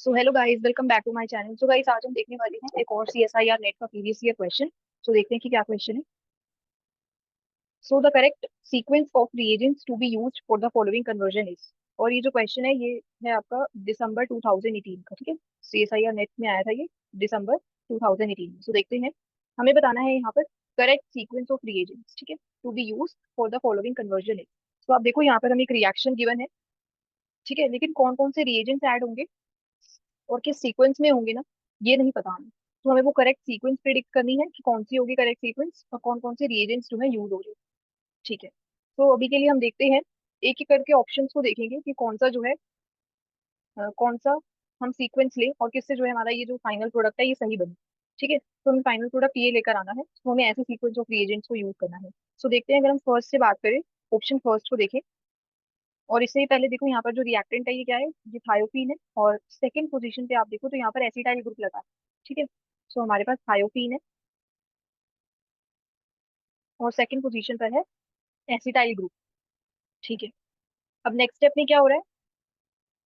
So hello guys, welcome back to my channel. So guys, आज हम देखने वाले हैं एक और सीएसआईआर नेट का प्रीवियस ईयर क्वेश्चन। सो देखते हैं कि क्या क्वेश्चन है। So the correct sequence of reagents to be used for the following conversion is. और ये जो क्वेश्चन है, ये है आपका दिसंबर 2018 का। ठीक है, सीएसआईआर नेट में आया था ये दिसंबर 2018 में। सो देखते हैं, हमें बताना है यहाँ पर करेक्ट सीक्वेंस ऑफ रिएजेंट्स, ठीक है, to be used for the following conversion is. तो आप देखो, यहाँ पर हमें एक रिएक्शन गिवन है, ठीक है, लेकिन कौन कौन से रिएजेंट्स ऐड होंगे और किस सीक्वेंस में होंगे ना, ये नहीं पता हमें। तो हमें वो करेक्ट सीक्वेंस प्रिडिक्ट करनी है कि कौन सी होगी करेक्ट सीक्वेंस और कौन कौन से रिएजेंट्स जो है यूज हो रहे हैं। ठीक है, तो अभी के लिए हम देखते हैं, एक एक करके ऑप्शंस को देखेंगे कि कौन सा जो है कौन सा हम सीक्वेंस लें और किससे जो है हमारा ये जो फाइनल प्रोडक्ट है ये सही बने। ठीक है, तो हमें फाइनल प्रोडक्ट ये लेकर आना है, तो हमें ऐसे सीक्वेंस ऑफ रिएजेंट्स को यूज करना है। सो देखते हैं, अगर हम फर्स्ट से बात करें, ऑप्शन फर्स्ट को देखें, और इससे ही पहले देखो यहाँ पर जो रिएक्टेंट है ये क्या है, ये थायोफीन है। और सेकंड पोजीशन पे आप देखो तो यहाँ पर एसिटाइल ग्रुप लगा है। ठीक है, सो हमारे पास थायोफीन है और सेकंड पोजीशन पर है एसिटाइल ग्रुप। ठीक है, अब नेक्स्ट स्टेप में क्या हो रहा है,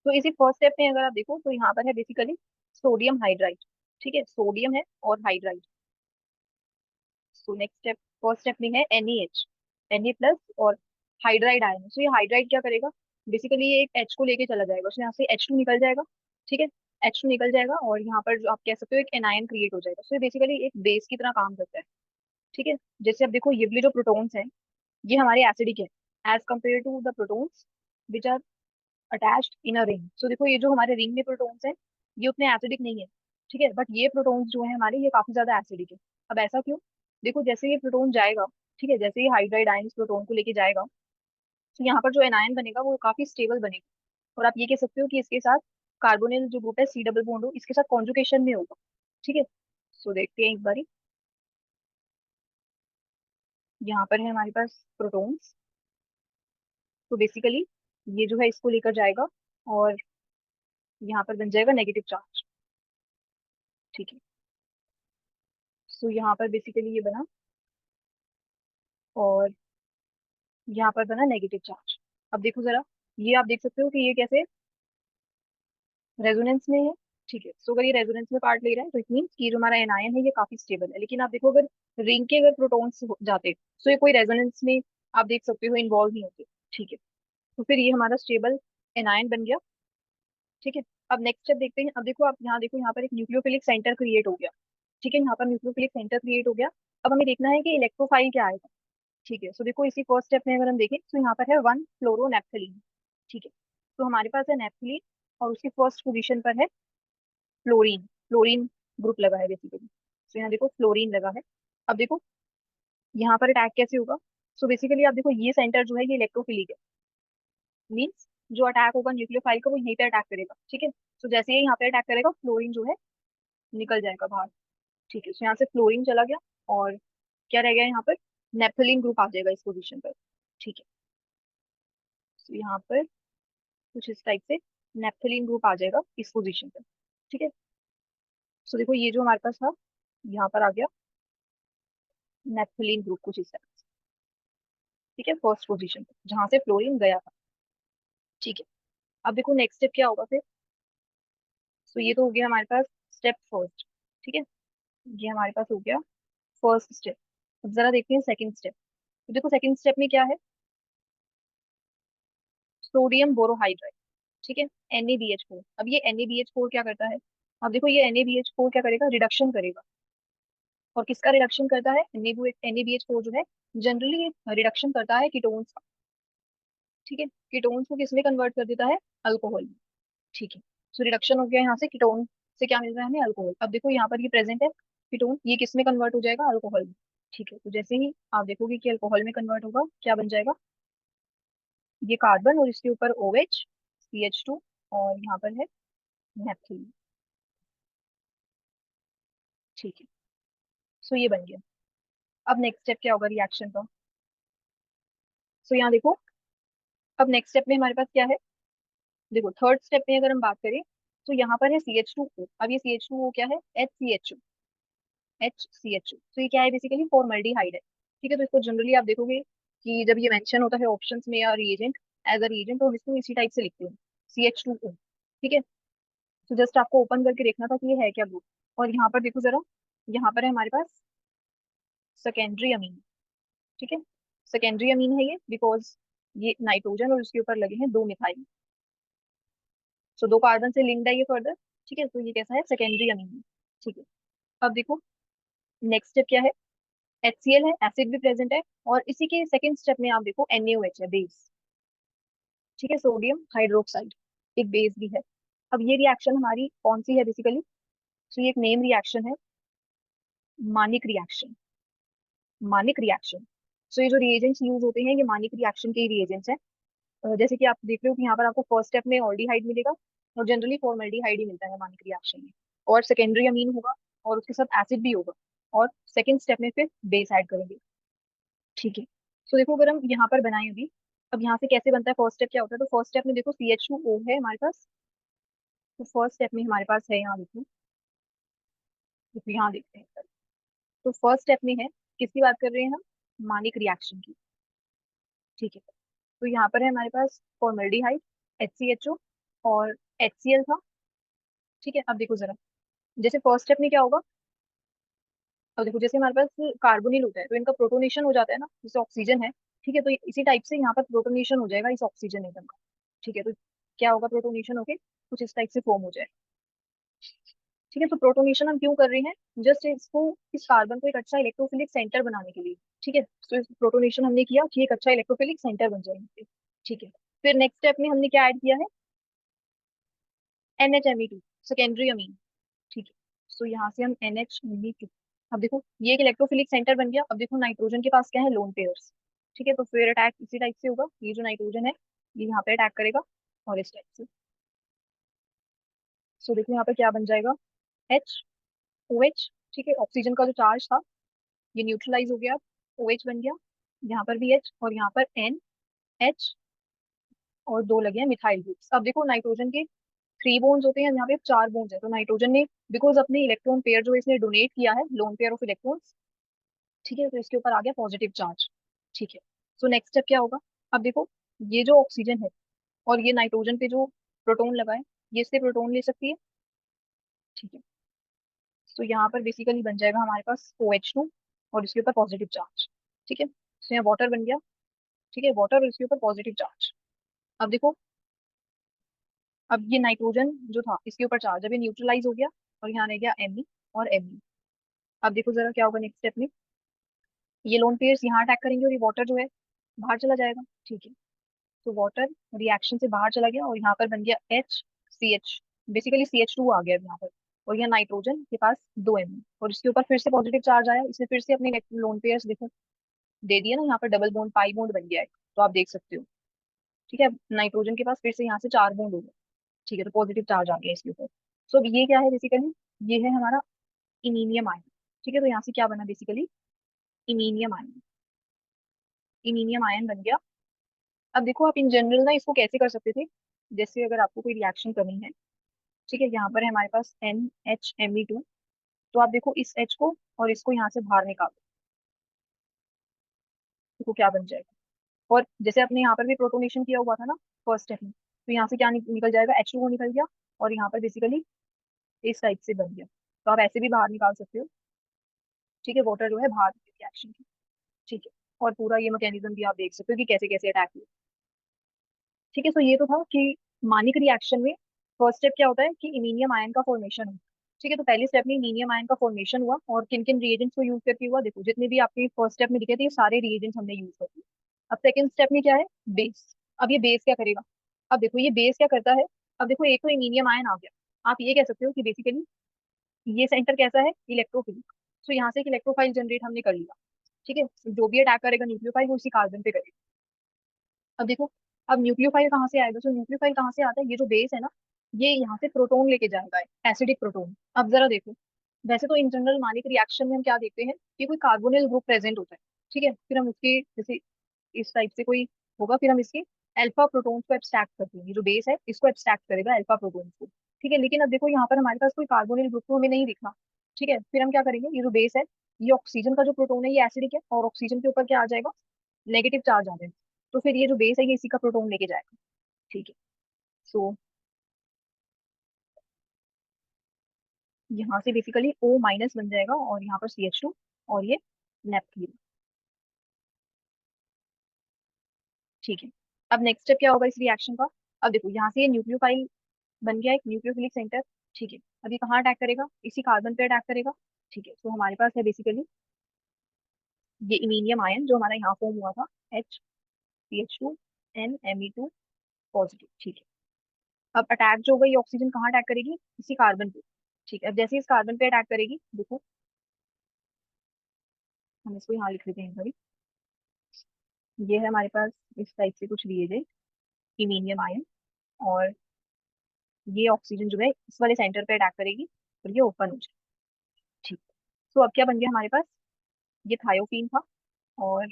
तो इसी फर्स्ट स्टेप में अगर आप देखो तो यहाँ पर है बेसिकली सोडियम हाइड्राइड। ठीक है, सोडियम है और hydride. So next step, first step में है NaH, Na प्लस और हाइड्राइड आयन। सो ये हाइड्राइड क्या करेगा, बेसिकली ये एक H को लेके चला जाएगा, उसमें यहाँ से H2 निकल जाएगा। ठीक है, H2 निकल जाएगा और यहाँ पर जो आप कह सकते हो एक एनायन क्रिएट हो जाएगा। सो ये बेसिकली एक बेस की तरह काम करता है। ठीक है, जैसे अब देखो ये वाले जो प्रोटॉन्स हैं ये हमारे एसिडिक है as compare to the protons which are attached in a ring. So देखो ये जो हमारे रिंग में प्रोटॉन्स हैं ये उतने एसिडिक नहीं है। ठीक है, बट ये प्रोटॉन्स जो है हमारे ये काफी ज्यादा एसिडिक है। अब ऐसा क्यों, देखो जैसे ये प्रोटॉन जाएगा, ठीक है, जैसे ये हाइड्राइड आयन इस प्रोटॉन को लेके जाएगा, तो यहाँ पर जो एनायन बनेगा वो काफी स्टेबल बनेगा। और आप ये कह सकते हो कि इसके साथ कार्बोनिल जो ग्रुप है C डबल बॉन्ड हो इसके साथ कॉन्जुगेशन में होगा। ठीक है, सो देखते हैं एक बारी, यहाँ पर है हमारे पास प्रोटॉन्स। तो बेसिकली ये जो है इसको लेकर जाएगा और यहाँ पर बन जाएगा नेगेटिव चार्ज। ठीक है, सो यहाँ पर बेसिकली ये बना और यहाँ पर बना नेगेटिव चार्ज। अब देखो जरा, ये आप देख सकते हो कि ये कैसे रेजोनेंस में है। ठीक है, सो अगर ये रेजोनेंस में पार्ट ले रहा है तो इट मीन कि जो हमारा एनायन है ये काफी स्टेबल है। लेकिन आप देखो, अगर रिंग के अगर प्रोटॉन्स जाते तो ये कोई रेजोनेंस में आप देख सकते हो इन्वॉल्व नहीं होते। ठीक है, तो फिर ये हमारा स्टेबल एनायन बन गया। ठीक है, अब नेक्स्ट स्टेप देखते हैं। अब देखो, आप यहाँ देखो, यहाँ पर एक न्यूक्लियोफिलिक सेंटर क्रिएट हो गया। ठीक है, यहाँ पर न्यूक्लियोफिलिक सेंटर क्रिएट हो गया। अब हमें देखना है कि इलेक्ट्रोफाइल क्या आएगा। ठीक है, सो देखो इसी फर्स्ट स्टेप में अगर हम देखें तो यहाँ पर है 1 फ्लोरोनेप्थलीन। ठीक है, तो हमारे पास है नेप्थलीन और उसकी फर्स्ट पोजीशन पर है फ्लोरीन। फ्लोरीन ग्रुप लगा है बेसिकली, तो यहाँ देखो फ्लोरीन लगा है। अब देखो यहाँ पर अटैक कैसे होगा। सो बेसिकली आप देखो ये सेंटर जो है ये इलेक्ट्रोफिलिक है, मीन्स जो अटैक होगा न्यूक्लियोफाइल का वो यहीं पे अटैक करेगा। ठीक है, तो जैसे ही यहाँ पे अटैक करेगा फ्लोरीन जो है निकल जाएगा बाहर। ठीक है, तो यहाँ से फ्लोरीन चला गया और क्या रह गया यहाँ पर, नेप्थलीन ग्रुप आ जाएगा इस पोजीशन पर। ठीक है, तो यहाँ पर कुछ इस टाइप से नेप्थलीन ग्रुप आ जाएगा इस पोजीशन पर। ठीक है, सो देखो ये जो हमारे पास था यहाँ पर आ गया नेप्थलीन ग्रुप कुछ इस टाइप से। ठीक है, फर्स्ट पोजीशन पे जहां से फ्लोरीन गया था। ठीक है, अब देखो नेक्स्ट स्टेप क्या होगा फिर। सो ये तो हो गया हमारे पास स्टेप फर्स्ट। ठीक है, ये हमारे पास हो गया फर्स्ट स्टेप। अब जरा देखते हैं सेकंड स्टेप। तो देखो सेकंड स्टेप में क्या है, सोडियम बोरोहाइड्राइड। ठीक है, NaBH4। अब ये NaBH4 क्या करता है, अब देखो ये NaBH4 क्या करेगा, रिडक्शन करेगा। और किसका रिडक्शन करता है, NaBH4 जो है जनरली रिडक्शन करता है कीटोन्स का। ठीक है, कीटोन्स को किसमें कन्वर्ट कर देता है, अल्कोहल में। ठीक है, सो रिडक्शन हो गया यहाँ से कीटोन से क्या मिल रहा है हमें, अल्कोहल। अब देखो यहाँ पर ये प्रेजेंट है कीटोन, ये किस में कन्वर्ट हो जाएगा, अल्कोहल में। ठीक है, तो जैसे ही आप देखोगे कि अल्कोहल में कन्वर्ट होगा क्या बन जाएगा, ये कार्बन और इसके ऊपर OH CH2 और यहाँ पर है नेप्थलीन। ठीक है, सो ये बन गया। अब नेक्स्ट स्टेप क्या होगा रिएक्शन का। सो यहाँ देखो, अब नेक्स्ट स्टेप में हमारे पास क्या है, देखो थर्ड स्टेप में अगर हम बात करें तो यहाँ पर है CH2O। अब ये CH2O क्या है, HCHO। तो ये क्या है, बेसिकली फॉर्मल्डिहाइड है। ठीक है, तो इसको जनरली आप देखोगे कि जब ये मेंशन होता है ऑप्शंस में या रिएजेंट, एज अ रिएजेंट, तो हम इसको इसी टाइप से लिखते हैं CH2O। ठीक है, तो जस्ट आपको ओपन करके देखना था कि ये है क्या ग्रुप। और यहाँ पर देखो जरा, यहाँ पर है हमारे पास सेकेंडरी अमीन। ठीक है, सेकेंडरी अमीन है ये, बिकॉज ये नाइट्रोजन और उसके ऊपर लगे हैं दो मिथाइल। सो दो कार्बन से लिंक्ड है ये फर्दर। ठीक है, तो ये कैसा है, सेकेंडरी अमीन है। ठीक है, अब देखो नेक्स्ट स्टेप क्या है। HCl है, एसिड भी प्रेजेंट है, और इसी के सेकंड स्टेप में आप देखो NaOH है, बेस। ठीक है, सोडियम हाइड्रोक्साइड एक बेस भी है। अब ये रिएक्शन हमारी कौन सी है बेसिकली, तो ये एक नेम रिएक्शन है, मानिक रिएक्शन। मानिक रिएक्शन। सो ये जो रिएजेंट्स यूज होते हैं ये मानिक रिएक्शन के ही रिएजेंट्स हैं। जैसे कि आप देख रहे हो कि यहाँ पर आपको फर्स्ट स्टेप में ऑल्डिहाइड मिलेगा, और जनरली फॉर्मल्डिहाइड ही मिलता है मानिक रिएक्शन में। और सेकेंडरी अमीन होगा, और उसके साथ एसिड भी होगा, और सेकेंड स्टेप में फिर बेस ऐड करेंगे। ठीक है, सो देखो अगर हम यहाँ पर बनाएं अभी, अब यहाँ से कैसे बनता है, फर्स्ट स्टेप क्या होता है, तो फर्स्ट स्टेप में देखो CH2O है हमारे पास। तो फर्स्ट स्टेप में हमारे पास है, यहाँ देखो, देखो यहाँ देखते हैं। तो फर्स्ट स्टेप में है, किसकी बात कर रहे हैं हम, मानिक रिएक्शन की। ठीक है, तो यहाँ पर है हमारे पास फॉर्मल्डिहाइड, HCHO और HCl था। ठीक है, अब देखो जरा, जैसे फर्स्ट स्टेप में क्या होगा, अब देखो जैसे हमारे पास कार्बोनिल होता है तो इनका प्रोटोनेशन हो जाता है ना, जैसे ऑक्सीजन है। ठीक है, तो इसी टाइप से यहाँ पर प्रोटोनेशन हो जाएगा इस ऑक्सीजन एटम का। ठीक है, तो क्या होगा, प्रोटोनेशन होके कुछ इस टाइप से फॉर्म हो जाए। ठीक है, तो प्रोटोनेशन हम क्यों कर रहे हैं, जस्ट इसको, इस कार्बन को एक अच्छा इलेक्ट्रोफिलिक सेंटर बनाने के लिए। ठीक है, तो इस प्रोटोनेशन हमने किया कि एक अच्छा इलेक्ट्रोफिलिक सेंटर बन जाएंगे। ठीक है, फिर नेक्स्ट स्टेप में हमने क्या ऐड किया है, NHMe2, सेकेंडरी अमीन। ठीक है, तो यहाँ से हम NHMe2, अब देखो ये एक इलेक्ट्रोफिलिक सेंटर बन गया। अब देखो नाइट्रोजन के पास क्या है, लोन पेयर्स। ठीक है, तो फिर अटैक इसी टाइप से होगा, ये जो नाइट्रोजन है ये यहाँ पे अटैक करेगा, और इस टाइप से। सो देखो यहाँ पे क्या बन जाएगा, HOH। ठीक है, ऑक्सीजन का जो चार्ज था ये न्यूट्रलाइज हो गया, OH बन गया, यहाँ पर भी H, और यहाँ पर NH, और दो लगे हैं मिथाइल ग्रुप्स। अब देखो नाइट्रोजन के 3 बोन्स होते हैं, यहाँ पे 4 बोन्स है, तो नाइट्रोजन ने बिकॉज अपने इलेक्ट्रॉन पेयर जो इसने डोनेट किया है, लोन पेयर ऑफ इलेक्ट्रॉन्स। ठीक है, तो इसके ऊपर आ गया पॉजिटिव चार्ज। ठीक है, सो नेक्स्ट स्टेप क्या होगा, अब देखो ये जो ऑक्सीजन है और ये नाइट्रोजन पे जो प्रोटोन लगा है, ये इससे प्रोटोन ले सकती है। ठीक है, तो यहाँ पर बेसिकली बन जाएगा हमारे पास OH2, और इसके ऊपर पॉजिटिव चार्ज। ठीक है, तो यहाँ वाटर बन गया। ठीक है, वाटर और इसके ऊपर पॉजिटिव चार्ज। अब देखो, अब ये नाइट्रोजन जो था इसके ऊपर चार्ज, अब ये न्यूट्रलाइज हो गया, और यहाँ रह गया Me और Me। अब देखो जरा क्या होगा नेक्स्ट स्टेप में, ये लोन पेयर्स यहाँ अटैक करेंगे, और ये वाटर जो है बाहर चला जाएगा। ठीक है, तो वाटर रिएक्शन से बाहर चला गया, और यहाँ पर बन गया HCH, बेसिकली CH2 आ गया यहाँ पर। और यहाँ नाइट्रोजन के पास दो Me, और इसके ऊपर फिर से पॉजिटिव चार्ज आया, इसने फिर से अपने लोन पेयर्स देखो दे दिया ना, यहाँ पर डबल बॉन्ड पाई बॉन्ड बन गया है, तो आप देख सकते हो। ठीक है, नाइट्रोजन के पास फिर से यहाँ से 4 बॉन्ड हो गए। ठीक है, तो पॉजिटिव चार्ज आ गया इसके ऊपर। सो अब ये क्या है बेसिकली, ये है हमारा इमीनियम आयन। ठीक है, तो यहाँ से क्या बना basically, iminium ion. Iminium ion बन गया। अब देखो आप इन जनरल ना इसको कैसे कर सकते थे, जैसे अगर आपको कोई रिएक्शन करनी है। ठीक है, यहाँ पर है हमारे पास NHMe2, तो आप देखो इस H को और इसको यहाँ से बाहर निकालो, देखो क्या बन जाएगा। और जैसे आपने यहाँ पर भी प्रोटोनेशन किया हुआ था ना फर्स्ट स्टेप में, तो यहाँ से क्या निकल जाएगा, H2O निकल गया, और यहाँ पर बेसिकली इस टाइप से बन गया। तो आप ऐसे भी बाहर निकाल सकते हो। ठीक है, वाटर जो है बाहर रिएक्शन की। ठीक है, और पूरा ये मैकेनिज्म भी आप देख सकते हो कि कैसे कैसे अटैक हुआ। ठीक है, तो ये तो था कि मानिक रिएक्शन में फर्स्ट स्टेप क्या होता है कि इमीनियम आयन का फॉर्मेशन हो। ठीक है, तो पहले स्टेप में इमीनियम आयन का फॉर्मेशन हुआ, और किन किन रिएजेंट्स को यूज करके हुआ, देखो जितने भी आपके फर्स्ट स्टेप में दिखे थे ये सारे रिएजेंट्स हमने यूज कर दिए। अब सेकंड स्टेप में क्या है, बेस। अब ये बेस क्या करेगा, अब देखो ये बेस क्या करता है। अब देखो एक तो इमीनियम आयन आ गया, आप ये कह सकते हो कि बेसिकली ये सेंटर कैसा है, इलेक्ट्रोफिलिक। तो यहाँ से एक इलेक्ट्रोफाइल जनरेट हमने कर लिया। ठीक है, जो भी अटैक करेगा न्यूक्लियोफाइल वो उसी कार्बन पे करेगा। अब देखो, अब न्यूक्लियोफाइल कहाँ से आएगा, तो न्यूक्लियोफाइल कहाँ से आता है, ये जो बेस है ना, ये यहाँ से प्रोटोन लेके जाएगा, एसिडिक प्रोटोन। अब जरा देखो, वैसे तो इन जनरल मानिक रिएक्शन में हम क्या देखते हैं कि कोई कार्बोनिल ग्रुप प्रेजेंट होता है। ठीक है, फिर हम उसके जैसे इस टाइप से कोई होगा, फिर हम इसके अल्फा प्रोटोन को एब्स्ट्रैक्ट करते हैं, ये जो बेस है इसको एब्स्ट्रैक्ट करेगा अल्फा प्रोटोन को। ठीक है, लेकिन अब देखो यहाँ पर हमारे पास कोई कार्बोनिल ग्रुप तो हमें नहीं दिखा। ठीक है, फिर हम क्या करेंगे, ये जो बेस है, ये ऑक्सीजन का जो प्रोटोन है ये एसिडिक है, और ऑक्सीजन के ऊपर क्या आ जाएगा, नेगेटिव चार्ज आ जाएगा। तो फिर ये जो बेस है ये इसी का प्रोटोन लेके जाएगा। ठीक है, सो यहाँ से बेसिकली O माइनस बन जाएगा और यहाँ पर CH2 और ये नेपथलीन। ठीक है। अब नेक्स्ट स्टेप क्या होगा इस रिएक्शन का? अब देखो यहाँ से ये न्यूक्लियोफाइल बन गया एक न्यूक्लियोफिलिक सेंटर। ठीक है। अब ये कहाँ अटैक करेगा? इसी कार्बन पे अटैक करेगा। ठीक है, तो हमारे पास है बेसिकली ये इमीनियम आयन जो हमारा यहाँ फॉर्म हुआ था, HCH2 NMe2 पॉजिटिव। ठीक है। अब अटैक जो होगा ये ऑक्सीजन कहाँ अटैक करेगी? इसी कार्बन पे। ठीक है, अब जैसे इस कार्बन पे अटैक करेगी, देखो हम इसको यहाँ लिख लेते हैं भाई। ये है हमारे पास इस टाइप से कुछ रिएजेंट, इमीनियम आयन, और ये ऑक्सीजन जो है इस वाले सेंटर पे अटैक करेगी और ये ओपन हो जाएगी। ठीक। तो अब क्या बन गया हमारे पास? ये थायोफीन था और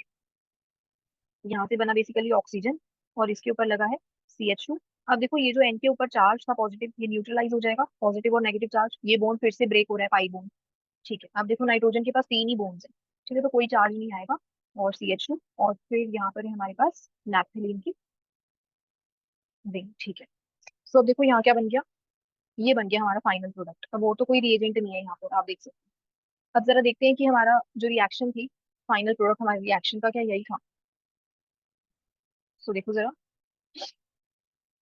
यहाँ से बना बेसिकली ऑक्सीजन और इसके ऊपर लगा है CH2। अब देखो ये जो एन के ऊपर चार्ज था पॉजिटिव, ये न्यूट्रलाइज हो जाएगा, पॉजिटिव और नेगेटिव चार्ज, ये बॉन्ड फिर से ब्रेक हो रहा है, पाई बॉन्ड। ठीक है। अब देखो नाइट्रोजन के पास तीन ही बॉन्ड्स है। ठीक है, तो कोई चार्ज नहीं आएगा, और CH2, और फिर यहाँ पर है हमारे पास नैप्थेलीन की रिंग। ठीक है। सो अब देखो यहाँ क्या बन गया? ये बन गया हमारा फाइनल प्रोडक्ट। अब वो तो कोई रिएजेंट नहीं है यहाँ पर, आप देख सकते हैं। अब जरा देखते हैं कि हमारा जो रिएक्शन थी, फाइनल प्रोडक्ट हमारे रिएक्शन का क्या यही था। सो देखो जरा,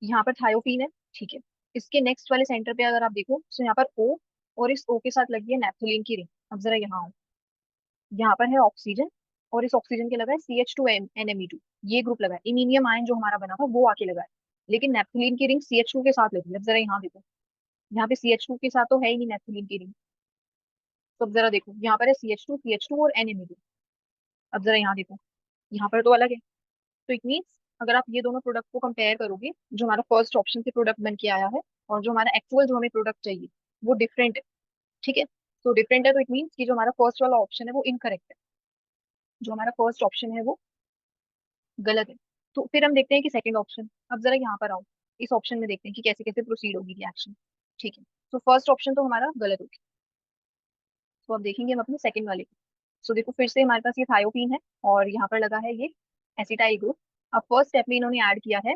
यहाँ पर थायोफीन है। ठीक है। इसके नेक्स्ट वाले सेंटर पे अगर आप देखो तो यहाँ पर O, और इस O के साथ लगी है नैप्थोलीन की रिंग। अब जरा यहाँ आओ, यहाँ पर है ऑक्सीजन, और इस ऑक्सीजन के लगा है CH2 NMe2। ये ग्रुप लगा है, इमीनियम आयन जो हमारा बना था वो आके लगा है, लेकिन नैप्थोलीन की रिंग CH2 के साथ लगी है। अब जरा यहाँ देखो, यहाँ पे CH2 के साथ तो है ही नहीं नैप्थोलीन की रिंग। तो अब जरा देखो, यहाँ पर है CH2 और NMe2। अब जरा यहाँ देखो, यहाँ पर तो अलग है। तो इट मीन्स अगर आप ये दोनों प्रोडक्ट को कंपेयर करोगे, जो हमारा फर्स्ट ऑप्शन से प्रोडक्ट बन के आया है और जो हमारा एक्चुअल जो हमें प्रोडक्ट चाहिए, वो डिफरेंट है। ठीक है। तो डिफरेंट है, तो इट मीन्स कि जो हमारा फर्स्ट वाला ऑप्शन है वो इनकरेक्ट है, जो हमारा फर्स्ट ऑप्शन है वो गलत है। तो फिर हम देखते हैं कि सेकंड ऑप्शन। अब जरा यहाँ पर आओ, इस ऑप्शन में देखते हैं कि कैसे कैसे प्रोसीड होगी रिएक्शन। ठीक है। तो फर्स्ट ऑप्शन तो हमारा गलत हो गया। तो अब देखेंगे हम अपने सेकंड वाले को। सो देखो फिर से हमारे पास ये थायोपीन है और यहाँ पर लगा है ये एसिटाइल ग्रुप। अब फर्स्ट स्टेप में इन्होंने ऐड किया है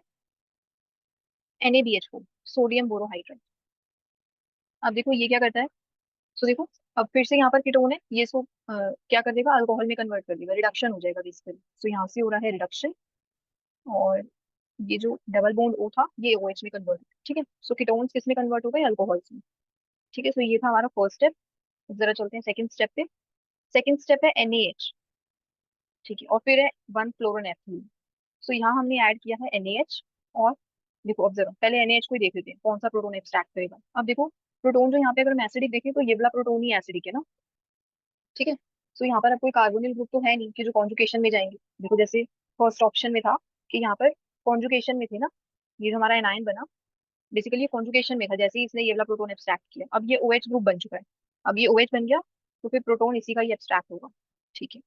NaBH4, सोडियम बोरोहाइड्रेट। अब देखो ये क्या करता है। सो देखो, अब फिर से यहाँ पर कीटोन है, ये सो क्या कर देगा, अल्कोहल में कन्वर्ट कर देगा, रिडक्शन हो जाएगा बेसिकली। सो यहाँ से हो रहा है रिडक्शन, और ये जो डबल बॉन्ड O था ये OH में कन्वर्ट। ठीक है। सो कीटोन्स किस में कन्वर्ट हो गए? अल्कोहल्स में। ठीक है। सो ये था हमारा फर्स्ट स्टेप। जरा चलते हैं सेकंड स्टेप पे। सेकंड स्टेप है NaH। ठीक है। और फिर है 1 फ्लोरोनेफ्थलीन। सो यहाँ हमने ऐड किया है NaH, और देखो अब जरा पहले NaH को ही देख लेते हैं कौन सा प्रोटोन एक्सट्रैक्ट करेगा। अब देखो प्रोटोन जो यहाँ पे अगर हम एसिडिक देखें तो ये वाला प्रोटोन ही एसिडिक है ना। ठीक है। सो यहाँ पर अब कोई कार्बोनिल ग्रुप तो है नहीं कि जो कॉन्जुगेशन में जाएंगे। देखो जैसे फर्स्ट ऑप्शन में था कि यहाँ पर कॉन्जुगेशन में थे ना, ये जो हमारा एनायन बना बेसिकली ये कॉन्जुगेशन में था, जैसे ही इसने ये वाला प्रोटोन एक्सट्रैक्ट किया, अब ये OH ग्रुप बन चुका है। अब ये OH बन गया, तो फिर प्रोटोन इसी का ही एक्सट्रैक्ट होगा। ठीक है।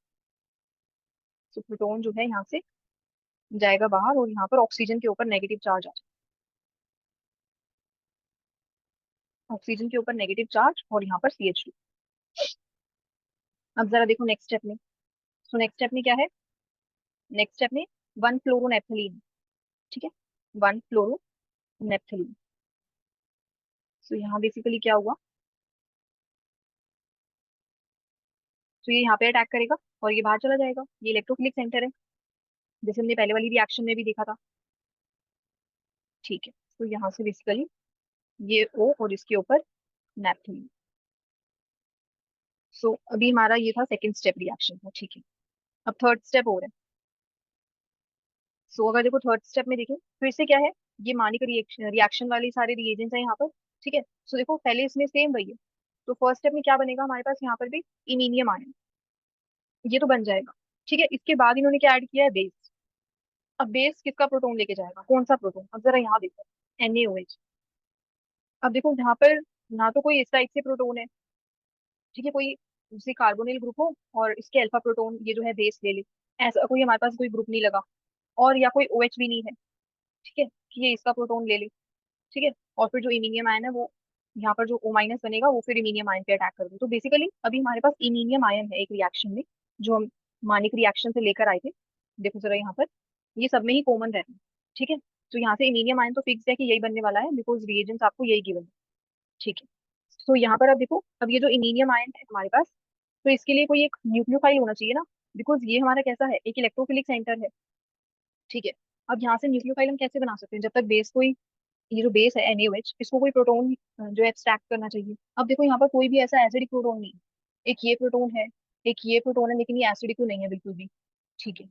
तो प्रोटोन जो है यहाँ से जाएगा बाहर, और यहाँ पर ऑक्सीजन के ऊपर नेगेटिव चार्ज आ जाएगा। ऑक्सीजन के ऊपर नेगेटिव चार्ज और यहाँ पर CH2। अब जरा देखो नेक्स्ट स्टेप में। तो नेक्स्ट स्टेप में क्या है? नेक्स्ट स्टेप में 1 फ्लोरोनेफ्थलीन। ठीक है। 1 फ्लोरोनेफ्थलीन। तो यहाँ बेसिकली क्या हुआ, तो ये यहाँ पे अटैक करेगा और ये बाहर चला जाएगा। ये इलेक्ट्रोफिलिक सेंटर है, जैसे हमने पहले वाली रिएक्शन में भी देखा था। ठीक है। तो यहाँ से बेसिकली ये O और इसके ऊपर नेप्थलीन। सो अभी हमारा ये था सेकंड स्टेप रिएक्शन का। ठीक है। अब थर्ड स्टेप हो रहा है। सो अगर देखो थर्ड स्टेप में देखें, फिर से क्या है, ये मानिक रिएक्शन रिएक्शन वाले सारे रिएजेंट्स हैं यहाँ पर। ठीक है। सो देखो पहले इसमें सेम वही है, तो फर्स्ट स्टेप में क्या बनेगा हमारे पास, यहाँ पर भी इमीनियम आयन, ये तो बन जाएगा। ठीक है। इसके बाद इन्होंने क्या ऐड किया है, बेस। अब बेस किसका प्रोटोन लेके जाएगा, कौन सा प्रोटोन? अब जरा यहाँ देखो, NaOH। अब देखो यहाँ पर ना तो कोई इस टाइप से प्रोटोन है, ठीक है, कोई जैसे कार्बोनिल ग्रुप हो और इसके अल्फा प्रोटोन ये जो है बेस ले ले, ऐसा कोई हमारे पास कोई ग्रुप नहीं लगा। और या कोई OH भी नहीं है, ठीक है, कि ये इसका प्रोटोन ले ले। ठीक है। और फिर जो इमीनियम आयन है वो यहाँ पर जो O माइनस बनेगा वो फिर इमीनियम आयन पे अटैक कर दे। तो बेसिकली अभी हमारे पास इमीनियम आयन है एक रिएक्शन में, जो हम मानिक रिएक्शन से लेकर आए थे। देखो जरा यहाँ पर ये सब में ही कॉमन रहता है। ठीक है। तो यहाँ से इमीनियम आयन तो फिक्स है कि यही बनने वाला है, बिकॉज रिएजेंट्स आपको यही गिवन है। ठीक है। तो यहाँ पर अब देखो, अब ये जो इमीनियम आयन है हमारे पास, तो इसके लिए कोई एक न्यूक्लियोफाइल होना चाहिए ना, बिकॉज ये हमारा कैसा है, एक इलेक्ट्रोफिलिक सेंटर है। ठीक है। अब यहाँ से न्यूक्लियोफाइल हम कैसे बना सकते हैं, जब तक बेस कोई, ये जो बेस है NaOH, इसको कोई प्रोटोन जो एक्सट्रैक्ट करना चाहिए। अब देखो यहाँ पर कोई भी ऐसा एसिडिक प्रोटोन नहीं है। एक ये प्रोटोन है, एक ये प्रोटोन है, लेकिन ये एसिडिक तो नहीं है बिल्कुल भी। ठीक है।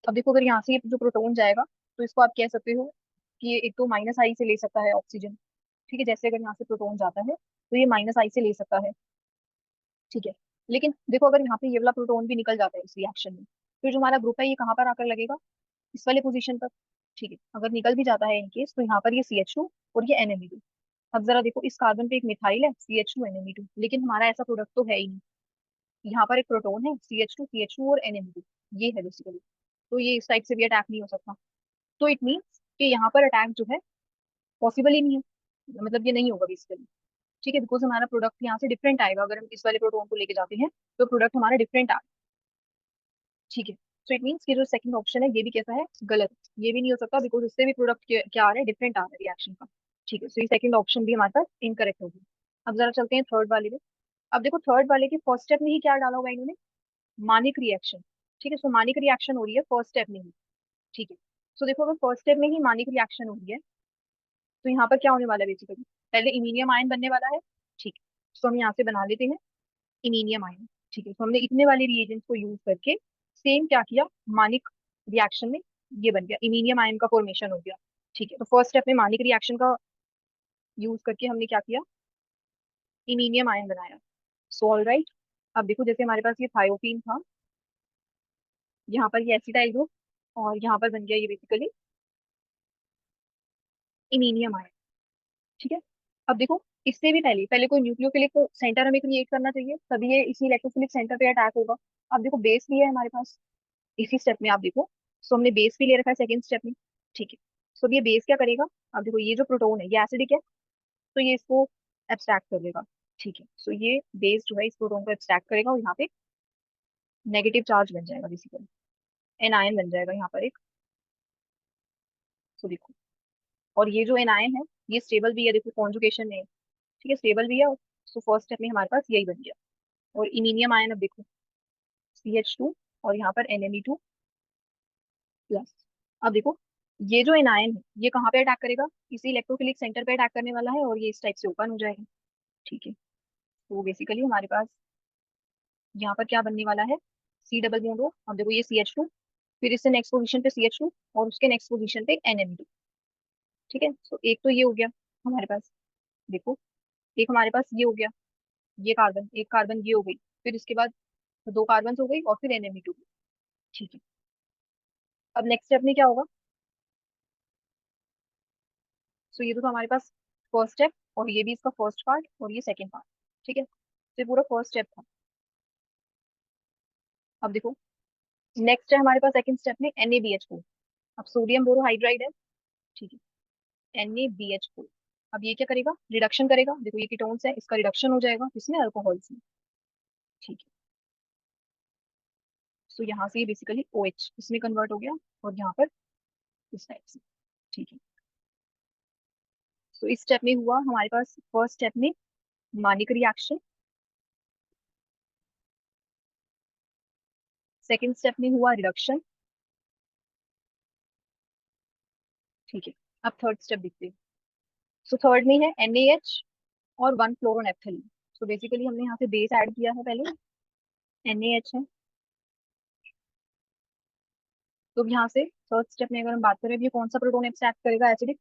अब देखो, अगर यहाँ से ये जो प्रोटोन जाएगा, तो इसको आप कह सकते हो कि ये एक तो -I से ले सकता है ऑक्सीजन। ठीक है, जैसे अगर यहाँ से प्रोटोन जाता है तो ये -I से ले सकता है। ठीक है। लेकिन देखो, अगर यहाँ पे ये वाला प्रोटोन भी निकल जाता है इस रिएक्शन में, तो जो हमारा ग्रुप है ये कहाँ पर आकर लगेगा, इस वाले पोजीशन पर। ठीक है। अगर निकल भी जाता है इनकेस, तो यहाँ पर ये CH2 और ये NMe2। अब जरा देखो, इस कार्बन पे एक मिथाइल है, CH2 NMe2, लेकिन हमारा ऐसा प्रोडक्ट तो है ही नहीं। यहाँ पर एक प्रोटोन है, CH2 और NMe2, ये है बेसिकली। तो ये इस टाइप से भी अटैक नहीं हो सकता। तो इट मीन्स कि यहाँ पर अटैक जो है पॉसिबल ही नहीं है, मतलब ये नहीं होगा बेसिकली। ठीक है, बिकॉज हमारा प्रोडक्ट यहाँ से डिफरेंट आएगा, अगर हम इस वाले प्रोटोन को लेके जाते हैं तो प्रोडक्ट हमारा डिफरेंट आएगा। ठीक है। सो इट मीन्स कि जो सेकंड ऑप्शन है ये भी कैसा है, गलत। ये भी नहीं हो सकता, बिकॉज इससे भी प्रोडक्ट क्या आ रहा है, डिफरेंट आ रहा है रिएक्शन का। ठीक है, सो ये सेकंड ऑप्शन भी हमारे पास इनकरेक्ट होगी। अब जरा चलते हैं थर्ड वाले में। अब देखो, थर्ड वाले के फर्स्ट स्टेप में ही क्या डाला होगा इन्होंने, मानिक रिएक्शन। ठीक है, सो मानिक रिएक्शन हो रही है फर्स्ट स्टेप में ही। ठीक है। सो देखो, अगर फर्स्ट स्टेप में ही मानिक रिएक्शन हो रही है, तो यहाँ पर क्या होने वाला है बेसिकली, पहले इमीनियम आयन बनने वाला है। ठीक है। सो हम यहाँ से बना लेते हैं इमीनियम आयन। ठीक है, तो हमने इतने वाले रिएजेंट्स को यूज करके सेम क्या किया, मानिक रिएक्शन में ये बन गया, इमीनियम आयन का फॉर्मेशन हो गया। ठीक है, तो फर्स्ट स्टेप में मानिक रिएक्शन का यूज करके हमने क्या किया, इमीनियम आयन बनाया। So all right. अब देखो, जैसे हमारे पास ये थायोपीन था, यहाँ पर ये एसिटाइल ग्रुप, और यहाँ पर बन गया ये बेसिकली इमीनियम आयन। ठीक है। अब देखो, इससे भी पहले पहले कोई न्यूक्लियोफिलिक सेंटर हमें क्रिएट करना चाहिए, तभी ये इसी इलेक्ट्रोफिलिक सेंटर पे अटैक होगा। अब देखो, बेस भी है हमारे पास इसी स्टेप में, आप देखो। सो हमने बेस भी ले रखा है सेकंड स्टेप में। ठीक है। सो अब ये बेस क्या करेगा, अब देखो, ये जो प्रोटोन है ये एसिडिक है, तो ये इसको एब्स्ट्रैक्ट कर लेगा। ठीक है। सो ये बेस जो है इस प्रोटोन को एब्स्ट्रैक्ट करेगा, और यहाँ पे नेगेटिव चार्ज बन जाएगा बेसिकली, एनायन बन जाएगा यहाँ पर एक। सो देखो, और ये जो एनायन है ये स्टेबल भी है, देखो कॉन्जुगेशन में है। ठीक है, स्टेबल भी है। सो फर्स्ट स्टेप में हमारे पास यही बन गया। और इमीनियम आयन, अब देखो, CH2 और यहाँ पर NMe2 प्लस। अब देखो, ये जो एनायन है ये कहाँ पे अटैक करेगा, इसी इलेक्ट्रोफिलिक सेंटर पे अटैक करने वाला है, और ये इस टाइप से ओपन हो जाएगा। ठीक है। तो बेसिकली हमारे पास यहाँ पर क्या बनने वाला है, C डबल बॉन्ड O। अब देखो, ये CH2, फिर इससे नेक्स्ट पोजीशन पे CH2, और उसके नेक्स्ट पोजीशन पे NMe2। ठीक है। तो एक तो ये हो गया हमारे पास, देखो, एक हमारे पास ये हो गया, ये कार्बन, एक कार्बन ये हो गई, फिर इसके बाद दो कार्बन हो गई, और फिर NMe2। ठीक है। अब नेक्स्ट स्टेप में क्या होगा, सो ये तो था हमारे पास फर्स्ट स्टेप, और ये भी इसका फर्स्ट पार्ट, और ये सेकंड पार्ट। ठीक है, तो ये पूरा फर्स्ट स्टेप था। अब देखो, नेक्स्ट है हमारे पास सेकंड स्टेप में NaBH4। अब सोडियम बोरोहाइड्राइड है। ठीक है, NaBH4। अब ये क्या करेगा, रिडक्शन करेगा, देखो ये कीटोन्स है, इसका रिडक्शन हो जाएगा किसमें, अल्कोहल्स में। ठीक है। तो यहाँ से ये बेसिकली OH इसमें कन्वर्ट हो गया, और यहाँ पर इस टाइप से। ठीक है। तो इस स्टेप में हुआ हमारे पास, फर्स्ट स्टेप में मानिक रिएक्शन, सेकंड स्टेप में हुआ रिडक्शन। ठीक है। अब थर्ड स्टेप देखते हैं। सो थर्ड में है NaH और 1 फ्लोरोनेप्थलीन। सो बेसिकली हमने यहाँ से बेस ऐड किया है पहले, NaH है। तो यहाँ से थर्ड स्टेप में अगर हम बात करें, ये कौन सा प्रोटोन एक्सट्रैक्ट करेगा, एसिडिक।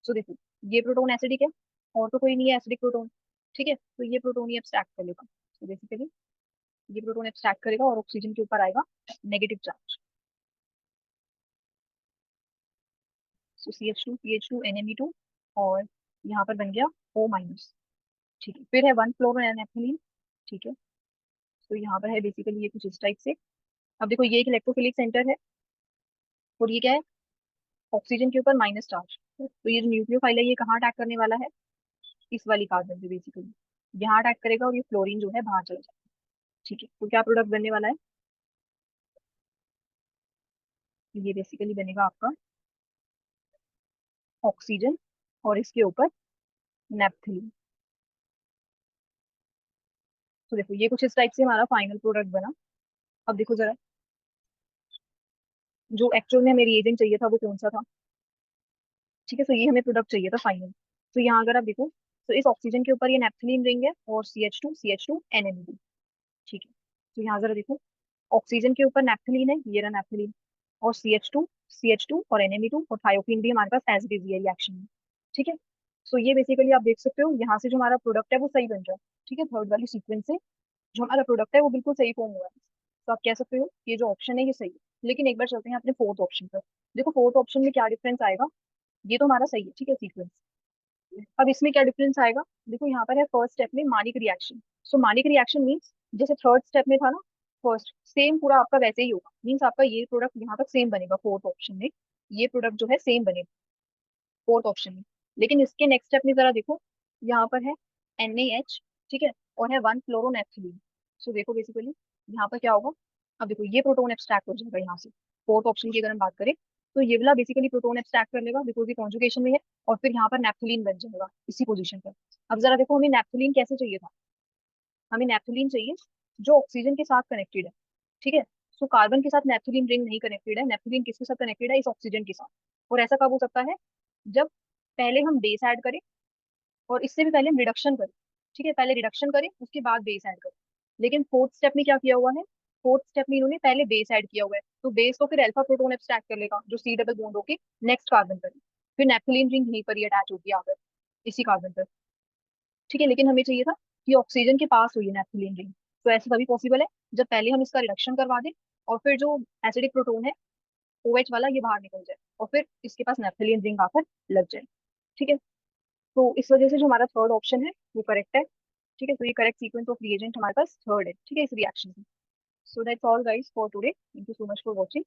सो देखो, ये प्रोटोन एसिडिक है, और तो कोई नहीं है एसिडिक प्रोटोन। ठीक है, तो ये प्रोटोन ही एक्सट्रैक्ट कर लेगा। तो बेसिकली ये प्रोटोन एक्सट्रैक्ट करेगा, और ऑक्सीजन के ऊपर आएगा नेगेटिव चार्ज। सो CH2 NMe2, और यहाँ पर बन गया O-। ठीक है, फिर है 1 फ्लोरोनेप्थलीन। ठीक है। तो यहाँ पर है बेसिकली ये कुछ इस टाइप से। अब देखो, ये एक इलेक्ट्रोफिलिक सेंटर है, और ये क्या है, ऑक्सीजन के ऊपर माइनस चार्ज। तो ये जो न्यूक्लियोफाइल है ये कहाँ अटैक करने वाला है, इस वाली कार्बन पे बेसिकली, यहाँ अटैक करेगा, और ये फ्लोरीन जो है बाहर चला जाएगा। ठीक है, तो क्या प्रोडक्ट बनने वाला है, ये बेसिकली बनेगा आपका ऑक्सीजन, और इसके ऊपर नेप्थलीन। तो देखो ये कुछ इस टाइप से हमारा फाइनल प्रोडक्ट बना। अब देखो जरा, जो एक्चुअल में हमें रिएजेंट चाहिए था वो कौन सा था। ठीक है, तो ये हमें प्रोडक्ट चाहिए था फाइनल। तो यहाँ अगर आप देखो, तो इस ऑक्सीजन के ऊपर ये नेप्थलीन रिंग है और CH2 NME2। ठीक है, तो यहाँ जरा देखो, ऑक्सीजन के ऊपर नेप्थलीन है, ये रहा नेप्थलीन, और CH2 और NME2 और थायोक्सीन भी हमारे पास एज इट इज ये रिएक्शन है। ठीक है, सो ये बेसिकली आप देख सकते हो यहाँ से जो हमारा प्रोडक्ट है वो सही बन रहा है। ठीक है, थर्ड वाली सीक्वेंस से जो हमारा प्रोडक्ट है वो बिल्कुल सही फॉर्म हुआ है। तो आप कह सकते हो ये जो ऑप्शन है ये सही है। लेकिन एक बार चलते हैं अपने फोर्थ ऑप्शन पर। देखो फोर्थ ऑप्शन में क्या डिफरेंस आएगा। ये तो हमारा सही है, ठीक है, सीक्वेंस। अब इसमें क्या डिफरेंस आएगा। देखो यहाँ पर है फर्स्ट स्टेप में मानिक रिएक्शन। सो मानिक रिएक्शन मीन्स जैसे थर्ड स्टेप में था ना, फर्स्ट सेम पूरा आपका वैसे ही होगा, मीन्स आपका ये प्रोडक्ट यहाँ तक सेम बनेगा फोर्थ ऑप्शन में। ये प्रोडक्ट जो है सेम बनेगा फोर्थ ऑप्शन में। लेकिन इसके नेक्स्ट स्टेप में जरा देखो, यहाँ पर है NaH, ठीक है, और है 1 फ्लोरोनेफ्थलीन। सो देखो बेसिकली यहाँ पर क्या होगा। अब देखो ये प्रोटोन एब्स्ट्रैक्ट हो जाएगा यहाँ से। फोर्थ ऑप्शन की अगर हम बात करें तो ये वाला बेसिकली प्रोटोन एब्स्ट्रैक्ट कर लेगा बिकॉज ये कॉन्जुगेशन में है, और फिर यहाँ पर नेप्थलीन बन जाएगा इसी पोजीशन पर। अब जरा देखो हमें नेप्थलीन कैसे चाहिए था। हमें नेप्थलीन चाहिए जो ऑक्सीजन के साथ कनेक्टेड है। ठीक है, सो कार्बन के साथ नेप्थलीन रिंग नहीं कनेक्टेड है। नेप्थलीन किसके साथ कनेक्टेड है, इस ऑक्सीजन के साथ। और ऐसा कब हो सकता है, जब पहले हम बेस ऐड करें और इससे भी पहले हम रिडक्शन करें। ठीक है, पहले रिडक्शन करें उसके बाद बेस ऐड करें। लेकिन फोर्थ स्टेप में क्या किया हुआ है, फोर्थ स्टेप में इन्होंने पहले बेस ऐड किया हुआ है, तो बेस तो फिर अल्फा प्रोटोन एब्स्ट्रैक्ट कर लेगा जो C डबल बॉन्ड होके नेक्स्ट कार्बन पर। फिर नेप्थलीन रिंग यहीं पर ही अटैच होगी आकर इसी कार्बन पर। ठीक है, लेकिन हमें चाहिए था कि ऑक्सीजन के पास हुई है नेप्थलीन रिंग। तो ऐसा तभी पॉसिबल है जब पहले हम इसका रिडक्शन करवा दें और फिर जो एसिडिक प्रोटोन है OH वाला ये बाहर निकल जाए और फिर इसके पास नेप्थलीन रिंग आकर लग जाए। ठीक है, तो इस वजह से जो हमारा थर्ड ऑप्शन है वो करेक्ट है। ठीक है, तो ये करेक्ट सीक्वेंस ऑफ रिएजेंट हमारे पास थर्ड है, ठीक है, इस रिएक्शन में। So that's all guys for today, thank you so much for watching.